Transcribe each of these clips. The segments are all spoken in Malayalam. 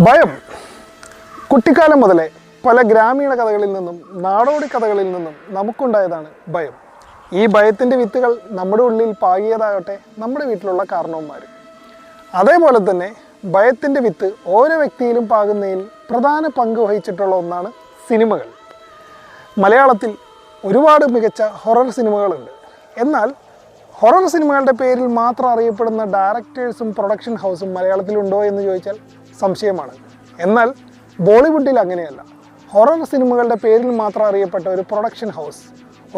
ഭയം കുട്ടിക്കാലം മുതലേ പല ഗ്രാമീണ കഥകളിൽ നിന്നും നാടോടി കഥകളിൽ നിന്നും നമുക്കുണ്ടായതാണ് ഭയം. ഈ ഭയത്തിൻ്റെ വിത്തുകൾ നമ്മുടെ ഉള്ളിൽ പാകിയതാകട്ടെ നമ്മുടെ വീട്ടിലുള്ള കാരണവന്മാർ. അതേപോലെ തന്നെ ഭയത്തിൻ്റെ വിത്ത് ഓരോ വ്യക്തിയിലും പാകുന്നതിൽ പ്രധാന പങ്ക് വഹിച്ചിട്ടുള്ള ഒന്നാണ് സിനിമകൾ. മലയാളത്തിൽ ഒരുപാട് മികച്ച ഹൊറർ സിനിമകളുണ്ട്. എന്നാൽ ഹൊറർ സിനിമകളുടെ പേരിൽ മാത്രം അറിയപ്പെടുന്ന ഡയറക്ടേഴ്സും പ്രൊഡക്ഷൻ ഹൗസും മലയാളത്തിലുണ്ടോ എന്ന് ചോദിച്ചാൽ സംശയമാണ്. എന്നാൽ ബോളിവുഡിൽ അങ്ങനെയല്ല. ഹൊറർ സിനിമകളുടെ പേരിൽ മാത്രം അറിയപ്പെട്ട ഒരു പ്രൊഡക്ഷൻ ഹൗസ്,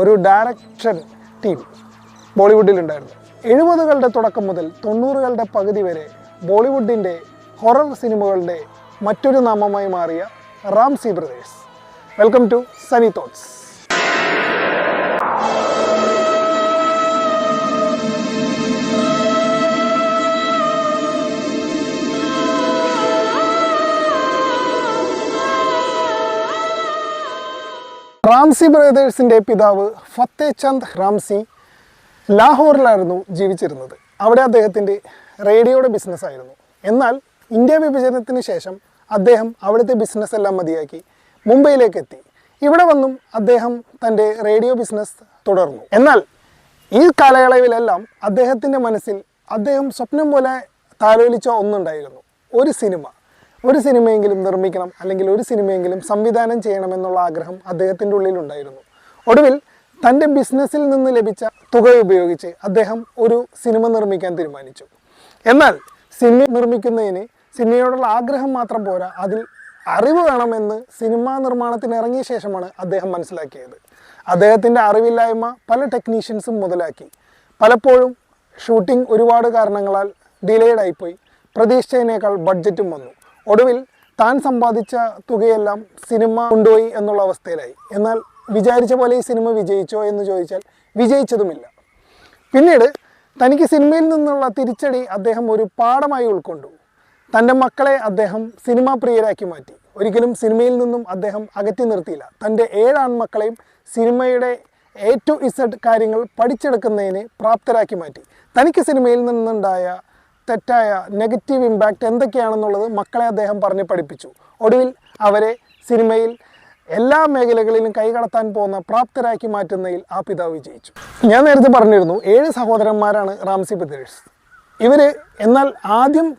ഒരു ഡയറക്ഷൻ ടീം ബോളിവുഡിലുണ്ടായിരുന്നു. 70കളുടെ തുടക്കം മുതൽ 90കളുടെ പകുതി വരെ ബോളിവുഡിൻ്റെ ഹൊറർ സിനിമകളുടെ മറ്റൊരു നാമമായി മാറിയ റാംസി ബ്രദേഴ്സ്. വെൽക്കം ടു സനി തോട്ട്സ്. റാംസി ബ്രദേഴ്സിൻ്റെ പിതാവ് ഫത്തേ ചന്ദ് റാംസി ലാഹോറിലായിരുന്നു ജീവിച്ചിരുന്നത്. അവിടെ അദ്ദേഹത്തിൻ്റെ റേഡിയോയുടെ ബിസിനസ്സായിരുന്നു. എന്നാൽ ഇന്ത്യ വിഭജനത്തിന് ശേഷം അദ്ദേഹം അവിടുത്തെ ബിസിനസ് എല്ലാം മതിയാക്കി മുംബൈയിലേക്ക് എത്തി. ഇവിടെ വന്നും അദ്ദേഹം തൻ്റെ റേഡിയോ ബിസിനസ് തുടർന്നു. എന്നാൽ ഈ കാലയളവിലെല്ലാം അദ്ദേഹത്തിൻ്റെ മനസ്സിൽ അദ്ദേഹം സ്വപ്നം പോലെ താലോലിച്ച ഒന്നുണ്ടായിരുന്നു. ഒരു സിനിമയെങ്കിലും നിർമ്മിക്കണം, അല്ലെങ്കിൽ ഒരു സിനിമയെങ്കിലും സംവിധാനം ചെയ്യണമെന്നുള്ള ആഗ്രഹം അദ്ദേഹത്തിൻ്റെ ഉള്ളിലുണ്ടായിരുന്നു. ഒടുവിൽ തൻ്റെ ബിസിനസ്സിൽ നിന്ന് ലഭിച്ച തുക ഉപയോഗിച്ച് അദ്ദേഹം ഒരു സിനിമ നിർമ്മിക്കാൻ തീരുമാനിച്ചു. എന്നാൽ സിനിമ നിർമ്മിക്കുന്നതിന് സിനിമയോടുള്ള ആഗ്രഹം മാത്രം പോരാ, അതിൽ അറിവ് വേണമെന്ന് സിനിമാ നിർമ്മാണത്തിന് ഇറങ്ങിയ ശേഷമാണ് അദ്ദേഹം മനസ്സിലാക്കിയത്. അദ്ദേഹത്തിൻ്റെ അറിവില്ലായ്മ പല ടെക്നീഷ്യൻസും മുതലാക്കി. പലപ്പോഴും ഷൂട്ടിംഗ് ഒരുപാട് കാരണങ്ങളാൽ ഡിലേഡ് ആയിപ്പോയി. പ്രതീക്ഷിച്ചതിനേക്കാൾ ബഡ്ജറ്റും വന്നു. ഒടുവിൽ താൻ സമ്പാദിച്ച തുകയെല്ലാം സിനിമ കൊണ്ടുപോയി എന്നുള്ള അവസ്ഥയിലായി. എന്നാൽ വിചാരിച്ച പോലെ ഈ സിനിമ വിജയിച്ചോ എന്ന് ചോദിച്ചാൽ വിജയിച്ചതുമില്ല. പിന്നീട് തനിക്ക് സിനിമയിൽ നിന്നുള്ള തിരിച്ചടി അദ്ദേഹം ഒരു പാഠമായി ഉൾക്കൊണ്ടു. തൻ്റെ മക്കളെ അദ്ദേഹം സിനിമാ പ്രിയരാക്കി മാറ്റി. ഒരിക്കലും സിനിമയിൽ നിന്നും അദ്ദേഹം അകറ്റി നിർത്തിയില്ല. തൻ്റെ 7 ആൺമക്കളെയും സിനിമയുടെ A to Z കാര്യങ്ങൾ പഠിച്ചെടുക്കുന്നതിന് പ്രാപ്തരാക്കി മാറ്റി. തനിക്ക് സിനിമയിൽ നിന്നുണ്ടായ തെറ്റായ നെഗറ്റീവ് ഇമ്പാക്റ്റ് എന്തൊക്കെയാണെന്നുള്ളത് മക്കളെ അദ്ദേഹം പറഞ്ഞ് പഠിപ്പിച്ചു. ഒടുവിൽ അവരെ സിനിമയിൽ എല്ലാ മേഖലകളിലും കൈകടത്താൻ പോകുന്ന പ്രാപ്തരാക്കി മാറ്റുന്നതിൽ ആ പിതാവ് വിജയിച്ചു. ഞാൻ നേരത്തെ പറഞ്ഞിരുന്നു 7 സഹോദരന്മാരാണ് റാംസി ബ്രദേഴ്സ്. എന്നാൽ ആദ്യം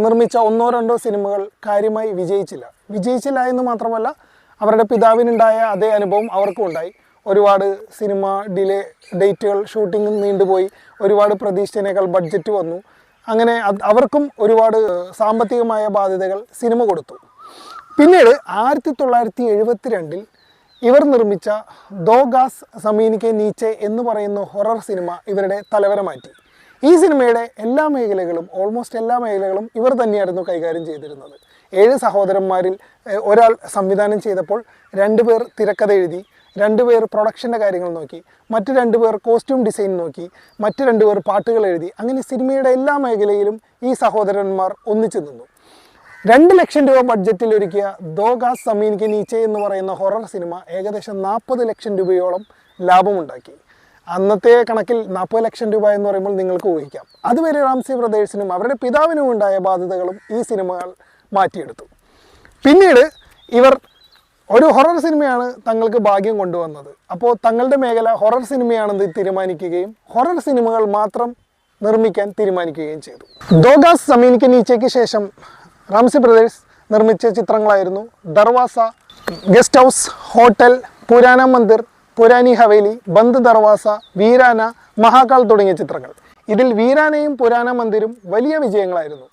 നിർമ്മിച്ച 1-2 സിനിമകൾ കാര്യമായി വിജയിച്ചില്ല എന്ന് മാത്രമല്ല, അവരുടെ പിതാവിനുണ്ടായ അതേ അനുഭവം അവർക്കും ഉണ്ടായി. ഒരുപാട് സിനിമ ഡേറ്റുകൾ ഷൂട്ടിംഗ് നീണ്ടുപോയി. ഒരുപാട് പ്രതീക്ഷിച്ചതിനേക്കാൾ ബഡ്ജറ്റ് വന്നു. അങ്ങനെ അവർക്കും ഒരുപാട് സാമ്പത്തികമായ ബാധ്യതകൾ സിനിമ കൊടുത്തു. പിന്നീട് 1972 ഇവർ നിർമ്മിച്ച ദോ ഗാസ് സമീനിക്കെ നീച്ചെ എന്ന് പറയുന്ന ഹൊറർ സിനിമ ഇവരുടെ തലവര മാറ്റി. ഈ സിനിമയുടെ ഓൾമോസ്റ്റ് എല്ലാ മേഖലകളും ഇവർ തന്നെയായിരുന്നു കൈകാര്യം ചെയ്തിരുന്നത്. 7 സഹോദരന്മാരിൽ ഒരാൾ സംവിധാനം ചെയ്തപ്പോൾ 2 പേർ തിരക്കഥ എഴുതി, 2 പേർ പ്രൊഡക്ഷൻ്റെ കാര്യങ്ങൾ നോക്കി, മറ്റ് 2 പേർ കോസ്റ്റ്യൂം ഡിസൈൻ നോക്കി, മറ്റ് 2 പേർ പാട്ടുകൾ എഴുതി. അങ്ങനെ സിനിമയുടെ എല്ലാ മേഖലയിലും ഈ സഹോദരന്മാർ ഒന്നിച്ചു നിന്നു. 2 ലക്ഷം രൂപ ബഡ്ജറ്റിൽ ഒരുക്കിയ ദോ ഗാസ് സമീനിക്കെ നീച്ചെ എന്ന് പറയുന്ന ഹൊറർ സിനിമ ഏകദേശം 40 ലക്ഷം രൂപയോളം ലാഭമുണ്ടാക്കി. അന്നത്തെ കണക്കിൽ 40 ലക്ഷം രൂപ എന്ന് പറയുമ്പോൾ നിങ്ങൾക്ക് ഊഹിക്കാം. അതുവരെ റാംസി ബ്രദേഴ്സിനും അവരുടെ പിതാവിനും ഉണ്ടായ ബാധ്യതകളും ഈ സിനിമകൾ മാറ്റിയെടുത്തു. പിന്നീട് ഇവർ ഒരു ഹൊറർ സിനിമയാണ് തങ്ങൾക്ക് ഭാഗ്യം കൊണ്ടുവന്നത്. അപ്പോൾ തങ്ങളുടെ മേഖല ഹൊറർ സിനിമയാണെന്ന് തീരുമാനിക്കുകയും ഹൊറർ സിനിമകൾ മാത്രം നിർമ്മിക്കാൻ തീരുമാനിക്കുകയും ചെയ്തു. ദോ ഗാസ് സമീനിക്കെ നീച്ചയ്ക്ക് ശേഷം റാംസി ബ്രദേഴ്സ് നിർമ്മിച്ച ചിത്രങ്ങളായിരുന്നു ദർവാസ, ഗസ്റ്റ് ഹൗസ്, ഹോട്ടൽ, പുരാന മന്ദിർ, പുരാനി ഹവേലി, ബന്ദ് ദർവാസ, വീരാന, മഹാകാൾ തുടങ്ങിയ ചിത്രങ്ങൾ. ഇതിൽ വീരാനയും പുരാന മന്ദിരും വലിയ വിജയങ്ങളായിരുന്നു.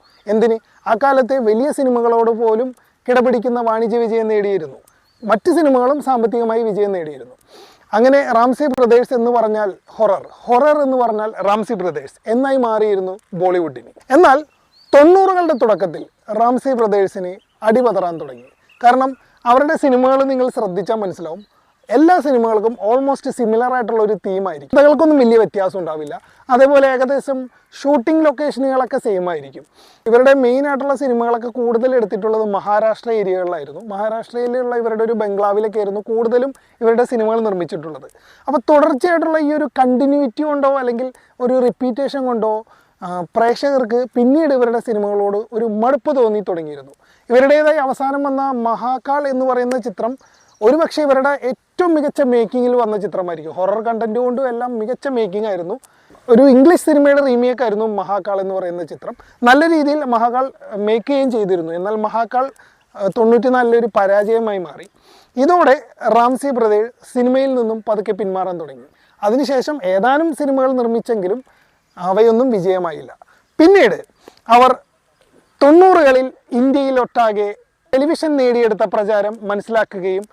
അക്കാലത്തെ വലിയ സിനിമകളോട് പോലും കിടപിടിക്കുന്ന വാണിജ്യ വിജയം നേടിയിരുന്നു. മറ്റ് സിനിമകളും സാമ്പത്തികമായി വിജയം നേടിയിരുന്നു. അങ്ങനെ റാംസി ബ്രദേഴ്സ് എന്ന് പറഞ്ഞാൽ ഹൊറർ എന്ന് പറഞ്ഞാൽ റാംസി ബ്രദേഴ്സ് എന്നായി മാറിയിരുന്നു ബോളിവുഡിന്. എന്നാൽ 90കളുടെ തുടക്കത്തിൽ റാംസി ബ്രദേഴ്സിന് അടിപതറാൻ തുടങ്ങി. കാരണം അവരുടെ സിനിമകൾ നിങ്ങൾ ശ്രദ്ധിച്ചാൽ മനസ്സിലാവും, എല്ലാ സിനിമകൾക്കും ഓൾമോസ്റ്റ് സിമിലർ ആയിട്ടുള്ള ഒരു തീമായിരിക്കും. കഥകൾക്കൊന്നും വലിയ വ്യത്യാസം ഉണ്ടാവില്ല. അതേപോലെ ഏകദേശം ഷൂട്ടിംഗ് ലൊക്കേഷനുകളൊക്കെ സെയിം ആയിരിക്കും. ഇവരുടെ മെയിൻ ആയിട്ടുള്ള സിനിമകളൊക്കെ കൂടുതൽ എടുത്തിട്ടുള്ളത് മഹാരാഷ്ട്ര ഏരിയകളിലായിരുന്നു. മഹാരാഷ്ട്രയിലുള്ള ഇവരുടെ ഒരു ബംഗ്ലാവിലൊക്കെ ആയിരുന്നു കൂടുതലും ഇവരുടെ സിനിമകൾ നിർമ്മിച്ചിട്ടുള്ളത്. അപ്പോൾ തുടർച്ചയായിട്ടുള്ള ഈ ഒരു കണ്ടിന്യൂറ്റി കൊണ്ടോ അല്ലെങ്കിൽ ഒരു റിപ്പീറ്റേഷൻ കൊണ്ടോ പ്രേക്ഷകർക്ക് പിന്നീട് ഇവരുടെ സിനിമകളോട് ഒരു മടുപ്പ് തോന്നി തുടങ്ങിയിരുന്നു. ഇവരുടേതായി അവസാനം വന്ന മഹാകാൾ എന്ന് പറയുന്ന ചിത്രം ഒരുപക്ഷെ ഇവരുടെ ഏറ്റവും മികച്ച മേക്കിങ്ങിൽ വന്ന ചിത്രമായിരിക്കും. ഹൊറർ കണ്ടന്റ് കൊണ്ടും എല്ലാം മികച്ച മേക്കിംഗ് ആയിരുന്നു. ഒരു ഇംഗ്ലീഷ് സിനിമയുടെ റീമേക്ക് ആയിരുന്നു മഹാകാൾ എന്ന് പറയുന്ന ചിത്രം. നല്ല രീതിയിൽ മഹാകാൾ മേക്ക് ചെയ്യുകയും ചെയ്തിരുന്നു. എന്നാൽ മഹാകാൾ 94 ഒരു പരാജയമായി മാറി. ഇതോടെ റാംസി ബ്രദേഴ്സ് സിനിമയിൽ നിന്നും പതുക്കെ പിന്മാറാൻ തുടങ്ങി. അതിനുശേഷം ഏതാനും സിനിമകൾ നിർമ്മിച്ചെങ്കിലും അവയൊന്നും വിജയമായില്ല. പിന്നീട് അവർ 90കളിൽ ഇന്ത്യയിലൊട്ടാകെ ടെലിവിഷൻ നേടിയെടുത്ത പ്രചാരം മനസ്സിലാക്കുകയും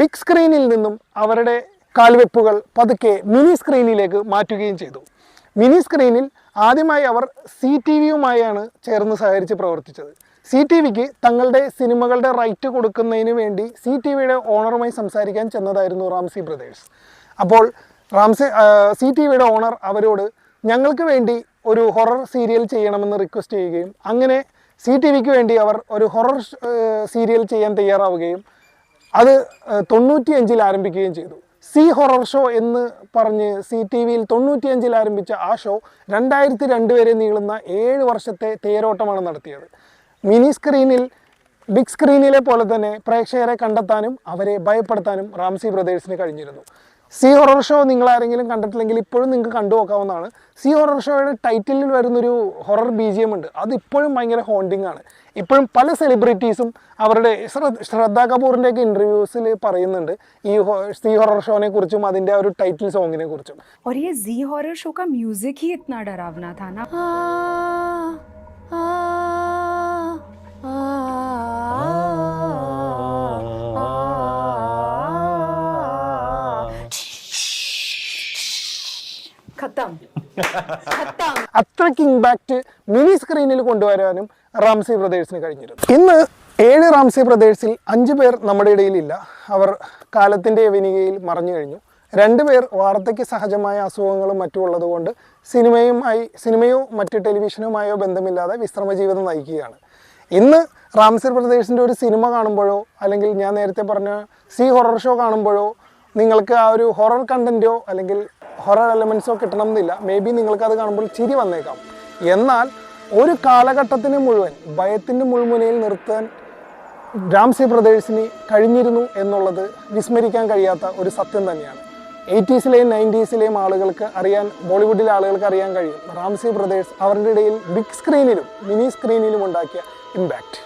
ബിഗ് സ്ക്രീനിൽ നിന്നും അവരുടെ കാൽവെപ്പുകൾ പതുക്കെ മിനി സ്ക്രീനിലേക്ക് മാറ്റുകയും ചെയ്തു. മിനി സ്ക്രീനിൽ ആദ്യമായി അവർ CTVയുമായാണ് ചേർന്ന് സഹകരിച്ച് പ്രവർത്തിച്ചത്. CTVക്ക് തങ്ങളുടെ സിനിമകളുടെ റൈറ്റ് കൊടുക്കുന്നതിന് വേണ്ടി CTVയുടെ ഓണറുമായി സംസാരിക്കാൻ ചെന്നതായിരുന്നു റാംസി ബ്രദേഴ്സ്. അപ്പോൾ CTVയുടെ ഓണർ അവരോട് ഞങ്ങൾക്ക് വേണ്ടി ഒരു ഹൊറർ സീരിയൽ ചെയ്യണമെന്ന് റിക്വസ്റ്റ് ചെയ്യുകയും അങ്ങനെ CTVക്ക് വേണ്ടി അവർ ഒരു ഹൊറർ സീരിയൽ ചെയ്യാൻ തയ്യാറാവുകയും അത് 95ൽ ആരംഭിക്കുകയും ചെയ്തു. സി ഹൊറർ ഷോ എന്ന് പറഞ്ഞ് CTVയിൽ 95ൽ ആരംഭിച്ച ആ ഷോ 2002 വരെ നീളുന്ന 7 വർഷത്തെ തേരോട്ടമാണ് നടത്തിയത്. മിനി സ്ക്രീനിൽ ബിഗ് സ്ക്രീനിലെ പോലെ തന്നെ പ്രേക്ഷകരെ കണ്ടെത്താനും അവരെ ഭയപ്പെടുത്താനും റാംസി ബ്രദേഴ്സിന് കഴിഞ്ഞിരുന്നു. സി ഹൊറർ ഷോ നിങ്ങൾ ആരെങ്കിലും കണ്ടിട്ടില്ലെങ്കിൽ ഇപ്പോഴും നിങ്ങൾക്ക് കണ്ടു നോക്കാവുന്നതാണ്. സി ഹൊറർ ഷോയുടെ ടൈറ്റിലിൽ വരുന്നൊരു ഹൊറർ BGM ഉണ്ട്. അത് ഇപ്പോഴും ഭയങ്കര ഹോണ്ടിങ് ആണ്. ഇപ്പോഴും പല സെലിബ്രിറ്റീസും അവരുടെ ശ്രദ്ധാ കപൂറിൻ്റെയൊക്കെ ഇൻ്റർവ്യൂസിൽ പറയുന്നുണ്ട് ഈ സി ഹൊറർ ഷോനെ കുറിച്ചും അതിൻ്റെ ഒരു ടൈറ്റിൽ സോങ്ങിനെ കുറിച്ചും. और ये जी हॉरर शो का म्यूजिक ही इतना डरावना था ना. അത്രയ്ക്ക് ഇമ്പാക്റ്റ് മിനി സ്ക്രീനിൽ കൊണ്ടുവരാനും റാംസി ബ്രദേഴ്സിന് കഴിഞ്ഞിരുന്നു. ഇന്ന് 7 റാംസി ബ്രദേഴ്സിൽ 5 പേർ നമ്മുടെ ഇടയിലില്ല. അവർ കാലത്തിൻ്റെ വിനികയിൽ മറഞ്ഞു കഴിഞ്ഞു. 2 പേർ വാർദ്ധക്യ സഹജമായ അസുഖങ്ങളും മറ്റും ഉള്ളതുകൊണ്ട് സിനിമയോ മറ്റ് ടെലിവിഷനുമായോ ബന്ധമില്ലാതെ വിശ്രമജീവിതം നയിക്കുകയാണ്. ഇന്ന് റാംസി ബ്രദേഴ്സിൻ്റെ ഒരു സിനിമ കാണുമ്പോഴോ അല്ലെങ്കിൽ ഞാൻ നേരത്തെ പറഞ്ഞ സി ഹൊറർ ഷോ കാണുമ്പോഴോ നിങ്ങൾക്ക് ആ ഒരു ഹൊറർ കണ്ടൻറ്റോ അല്ലെങ്കിൽ ഹൊറർ എലമെൻറ്റ്സോ കിട്ടണം എന്നില്ല. മേ ബി നിങ്ങൾക്കത് കാണുമ്പോൾ ചിരി വന്നേക്കാം. എന്നാൽ ഒരു കാലഘട്ടത്തിന് മുഴുവൻ ഭയത്തിൻ്റെ മുൾമുനയിൽ നിർത്താൻ റാംസി ബ്രദേഴ്സിന് കഴിഞ്ഞിരുന്നു എന്നുള്ളത് വിസ്മരിക്കാൻ കഴിയാത്ത ഒരു സത്യം തന്നെയാണ്. 80സിലെയും 90സിലെയും ആളുകൾക്ക് അറിയാൻ, ബോളിവുഡിലെ ആളുകൾക്ക് അറിയാൻ കഴിയും റാംസി ബ്രദേഴ്സ് അവരുടെ ഇടയിൽ ബിഗ് സ്ക്രീനിലും മിനി സ്ക്രീനിലും ഉണ്ടാക്കിയ ഇമ്പാക്റ്റ്.